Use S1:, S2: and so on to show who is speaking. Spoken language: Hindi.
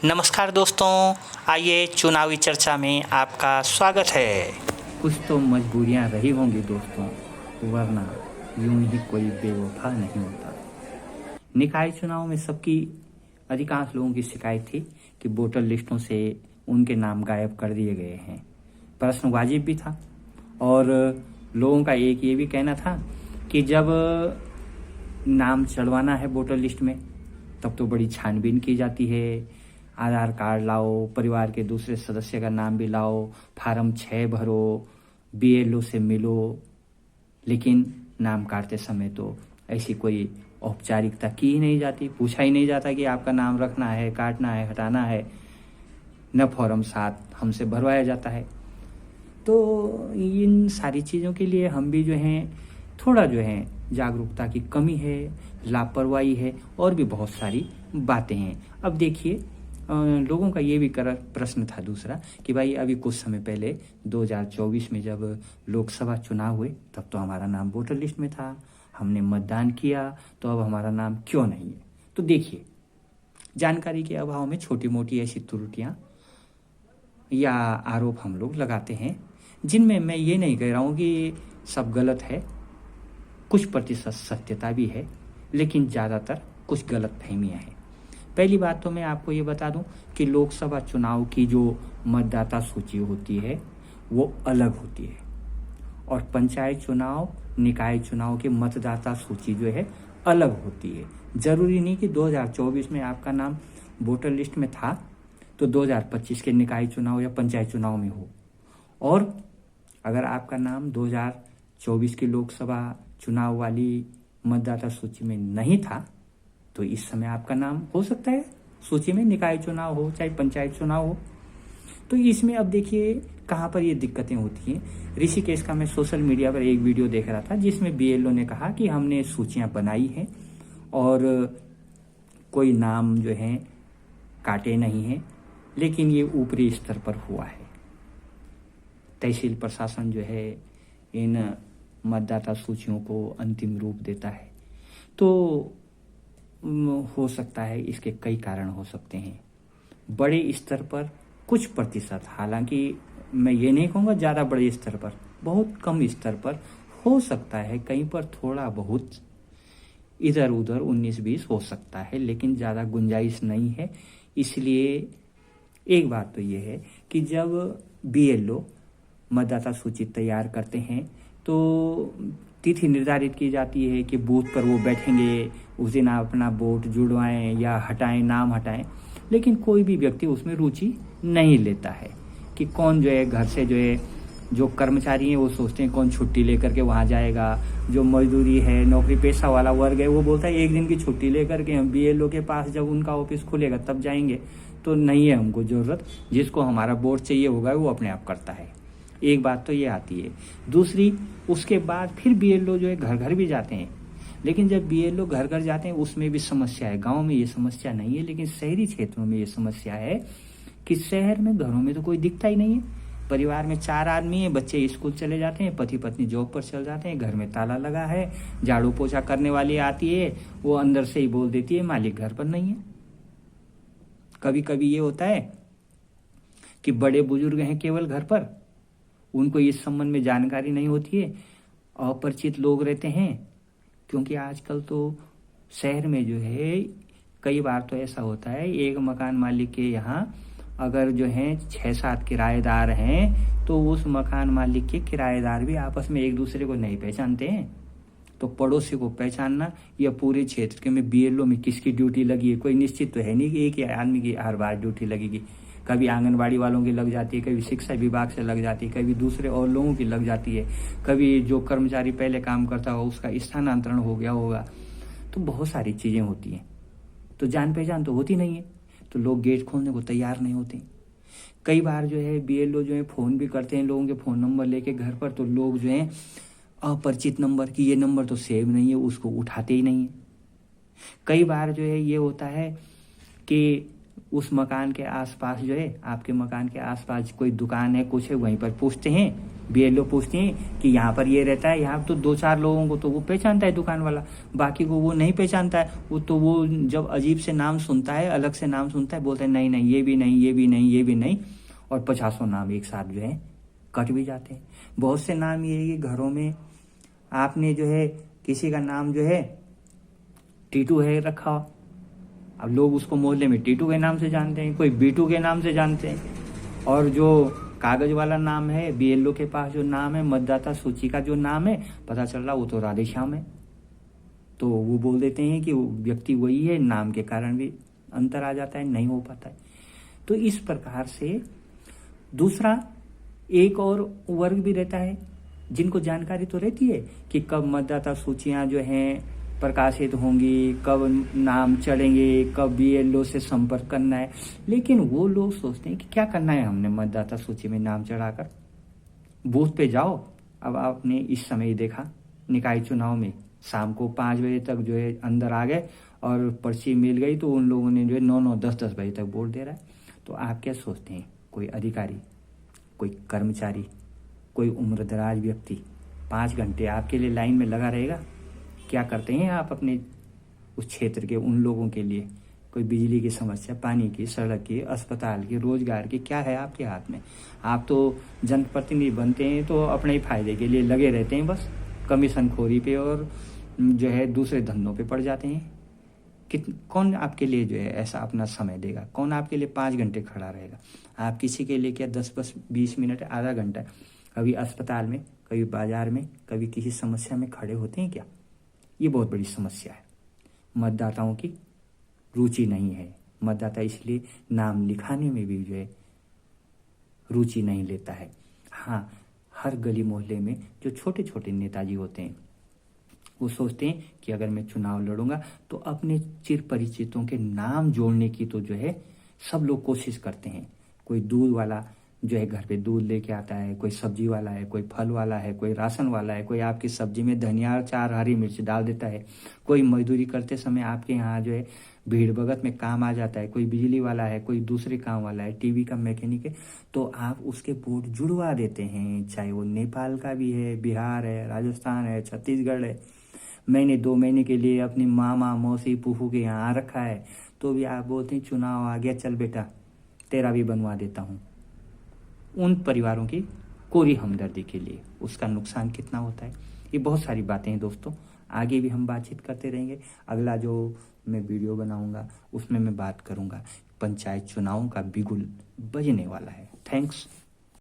S1: नमस्कार दोस्तों, आइए चुनावी चर्चा में आपका स्वागत है।
S2: कुछ तो मजबूरियां रही होंगी दोस्तों, वरना यूं ही कोई बेवफा नहीं होता। निकाय चुनाव में सबकी अधिकांश लोगों की शिकायत थी कि वोटर लिस्टों से उनके नाम गायब कर दिए गए हैं। प्रश्न वाजिब भी था और लोगों का एक ये भी कहना था कि जब नाम चढ़वाना है वोटर लिस्ट में तब तो बड़ी छानबीन की जाती है। आधार कार्ड लाओ, परिवार के दूसरे सदस्य का नाम भी लाओ, फार्म 6 भरो, बीएलओ से मिलो। लेकिन नाम काटते समय तो ऐसी कोई औपचारिकता की ही नहीं जाती, पूछा ही नहीं जाता कि आपका नाम रखना है, काटना है, हटाना है। न फॉर्म 7 हमसे भरवाया जाता है। तो इन सारी चीज़ों के लिए हम भी जो हैं थोड़ा जो है जागरूकता की कमी है, लापरवाही है और भी बहुत सारी बातें हैं। अब देखिए, लोगों का ये भी प्रश्न था दूसरा कि भाई अभी कुछ समय पहले 2024 में जब लोकसभा चुनाव हुए तब तो हमारा नाम वोटर लिस्ट में था, हमने मतदान किया, तो अब हमारा नाम क्यों नहीं है। तो देखिए, जानकारी के अभाव में छोटी मोटी ऐसी त्रुटियां या आरोप हम लोग लगाते हैं, जिनमें मैं ये नहीं कह रहा हूँ कि सब गलत है, कुछ प्रतिशत सत्यता भी है, लेकिन ज़्यादातर कुछ गलत फहमियाँ हैं। पहली बात तो मैं आपको ये बता दूं कि लोकसभा चुनाव की जो मतदाता सूची होती है वो अलग होती है और पंचायत चुनाव, निकाय चुनाव की मतदाता सूची जो है अलग होती है। जरूरी नहीं कि 2024 में आपका नाम वोटर लिस्ट में था तो 2025 के निकाय चुनाव या पंचायत चुनाव में हो, और अगर आपका नाम 2024 की लोकसभा चुनाव वाली मतदाता सूची में नहीं था तो इस समय आपका नाम हो सकता है सूची में, निकाय चुनाव हो चाहे पंचायत चुनाव हो। तो इसमें अब देखिए कहाँ पर ये दिक्कतें होती हैं। ऋषिकेश का मैं सोशल मीडिया पर एक वीडियो देख रहा था जिसमें बीएलओ ने कहा कि हमने सूचियां बनाई हैं और कोई नाम जो है काटे नहीं हैं, लेकिन ये ऊपरी स्तर पर हुआ है। तहसील प्रशासन जो है इन मतदाता सूचियों को अंतिम रूप देता है। तो हो सकता है इसके कई कारण हो सकते हैं। बड़े स्तर पर कुछ प्रतिशत, हालांकि मैं ये नहीं कहूँगा ज़्यादा बड़े स्तर पर, बहुत कम स्तर पर हो सकता है, कहीं पर थोड़ा बहुत इधर उधर 19-20 हो सकता है, लेकिन ज़्यादा गुंजाइश नहीं है। इसलिए एक बात तो ये है कि जब बीएलओ मतदाता सूची तैयार करते हैं तो तिथि निर्धारित की जाती है कि बूथ पर वो बैठेंगे, उस दिन आप अपना वोट जुड़वाएं या हटाएं, नाम हटाएं। लेकिन कोई भी व्यक्ति उसमें रुचि नहीं लेता है कि कौन जो है घर से जो है, जो कर्मचारी हैं वो सोचते हैं कौन छुट्टी लेकर के वहाँ जाएगा। जो मजदूरी है, नौकरी पेशा वाला वर्ग है, वो बोलता है एक दिन की छुट्टी लेकर के हम बीएलओ के पास जब उनका ऑफिस खुलेगा तब जाएंगे। तो नहीं है हमको ज़रूरत, जिसको हमारा वोट चाहिए होगा वो अपने आप करता है। एक बात तो ये आती है। दूसरी, उसके बाद फिर बीएलओ जो है घर घर भी जाते हैं, लेकिन जब बीएलओ घर घर जाते हैं उसमें भी समस्या है। गांव में ये समस्या नहीं है, लेकिन शहरी क्षेत्रों में ये समस्या है कि शहर में घरों में तो कोई दिखता ही नहीं है। परिवार में 4 आदमी हैं, बच्चे स्कूल चले जाते हैं, पति पत्नी जॉब पर चल जाते हैं, घर में ताला लगा है, झाड़ू पोछा करने वाली आती है, वो अंदर से ही बोल देती है मालिक घर पर नहीं है। कभी कभी ये होता है कि बड़े बुजुर्ग हैं केवल घर पर, उनको इस संबंध में जानकारी नहीं होती है, अपरिचित लोग रहते हैं। क्योंकि आजकल तो शहर में जो है कई बार तो ऐसा होता है, एक मकान मालिक के यहाँ अगर जो है 6-7 किराएदार हैं तो उस मकान मालिक के किराएदार भी आपस में एक दूसरे को नहीं पहचानते हैं। तो पड़ोसी को पहचानना या पूरे क्षेत्र के में बीएलओ में किसकी ड्यूटी लगी है कोई निश्चित तो है नहीं कि एक ही आदमी की हर बार ड्यूटी लगेगी। कभी आंगनबाड़ी वालों की लग जाती है, कभी शिक्षा विभाग से लग जाती है, कभी दूसरे और लोगों की लग जाती है, कभी जो कर्मचारी पहले काम करता हो उसका स्थानांतरण हो गया होगा। तो बहुत सारी चीज़ें होती हैं, तो जान पहचान तो होती नहीं है, तो लोग गेट खोलने को तैयार नहीं होते। कई बार जो है बीएलओ जो है फ़ोन भी करते हैं लोगों के फ़ोन नंबर लेके घर पर, तो लोग जो है अपरिचित नंबर की, ये नंबर तो सेव नहीं है, उसको उठाते ही नहीं है। कई बार जो है ये होता है कि उस मकान के आसपास जो है, आपके मकान के आसपास कोई दुकान है, कुछ है, वहीं पर पूछते हैं, बीएलओ पूछते हैं कि यहाँ पर ये रहता है। यहाँ तो 2-4 लोगों को तो वो पहचानता है दुकान वाला, बाकी को वो नहीं पहचानता है। वो जब अजीब से नाम सुनता है, अलग से नाम सुनता है, बोलता है नहीं नहीं, ये भी नहीं, ये भी नहीं, ये भी नहीं, और 50 नाम एक साथ जो है कट भी जाते हैं। बहुत से नाम ये है कि घरों में आपने जो है किसी का नाम जो है टीटू है रखा, अब लोग उसको मोहल्ले में टीटू के नाम से जानते हैं, कोई बीटू के नाम से जानते हैं। और जो कागज वाला नाम है, बीएलओ के पास जो नाम है, मतदाता सूची का जो नाम है, पता चल रहा वो तो राधेश्याम है, तो वो बोल देते हैं कि वो व्यक्ति वही है। नाम के कारण भी अंतर आ जाता है, नहीं हो पाता है। तो इस प्रकार से दूसरा एक और वर्ग भी रहता है जिनको जानकारी तो रहती है कि कब मतदाता सूचियां जो हैं प्रकाशित होंगी, कब नाम चढ़ेंगे, कब बीएलओ से संपर्क करना है, लेकिन वो लोग सोचते हैं कि क्या करना है हमने मतदाता सूची में नाम चढ़ाकर, बूथ पे जाओ। अब आपने इस समय देखा निकाय चुनाव में शाम को 5 बजे तक जो है अंदर आ गए और पर्ची मिल गई, तो उन लोगों ने जो है 9-9, 10-10 बजे तक वोट दे रहा है। तो आप क्या सोचते हैं, कोई अधिकारी, कोई कर्मचारी, कोई उम्रदराज व्यक्ति 5 घंटे आपके लिए लाइन में लगा रहेगा? क्या करते हैं आप अपने उस क्षेत्र के उन लोगों के लिए? कोई बिजली की समस्या, पानी की, सड़क की, अस्पताल की, रोजगार की, क्या है आपके हाथ में? आप तो जनप्रतिनिधि बनते हैं तो अपने ही फायदे के लिए लगे रहते हैं, बस कमीशन खोरी पे और जो है दूसरे धंधों पे पड़ जाते हैं। कौन आपके लिए जो है ऐसा अपना समय देगा? कौन आपके लिए 5 घंटे खड़ा रहेगा? आप किसी के लिए क्या 10-20 मिनट, आधा घंटा कभी अस्पताल में, कभी बाजार में, कभी किसी समस्या में खड़े होते हैं क्या? ये बहुत बड़ी समस्या है। मतदाताओं की रुचि नहीं है। मतदाता इसलिए नाम लिखाने में भी जो है रुचि नहीं लेता है। हाँ, हर गली मोहल्ले में जो छोटे छोटे नेताजी होते हैं वो सोचते हैं कि अगर मैं चुनाव लड़ूंगा तो अपने चिर परिचितों के नाम जोड़ने की तो जो है सब लोग कोशिश करते हैं। कोई दूध वाला जो है घर पे दूध लेके आता है, कोई सब्जी वाला है, कोई फल वाला है, कोई राशन वाला है, कोई आपकी सब्जी में धनिया, 4 हरी मिर्च डाल देता है, कोई मजदूरी करते समय आपके यहाँ जो है भीड़ भगत में काम आ जाता है, कोई बिजली वाला है, कोई दूसरे काम वाला है, टीवी का मैकेनिक है, तो आप उसके वोट जुड़वा देते हैं। चाहे वो नेपाल का भी है, बिहार है, राजस्थान है, छत्तीसगढ़ है। मैंने 2 महीने के लिए अपनी मामा, मौसी, फूफू के यहाँ आ रखा है, तो भी आप बोलते हैं चुनाव आ गया, चल बेटा तेरा भी बनवा देता हूँ। उन परिवारों की कोरी हमदर्दी के लिए उसका नुकसान कितना होता है, ये बहुत सारी बातें हैं दोस्तों। आगे भी हम बातचीत करते रहेंगे। अगला जो मैं वीडियो बनाऊंगा उसमें मैं बात करूंगा पंचायत चुनावों का बिगुल बजने वाला है। थैंक्स।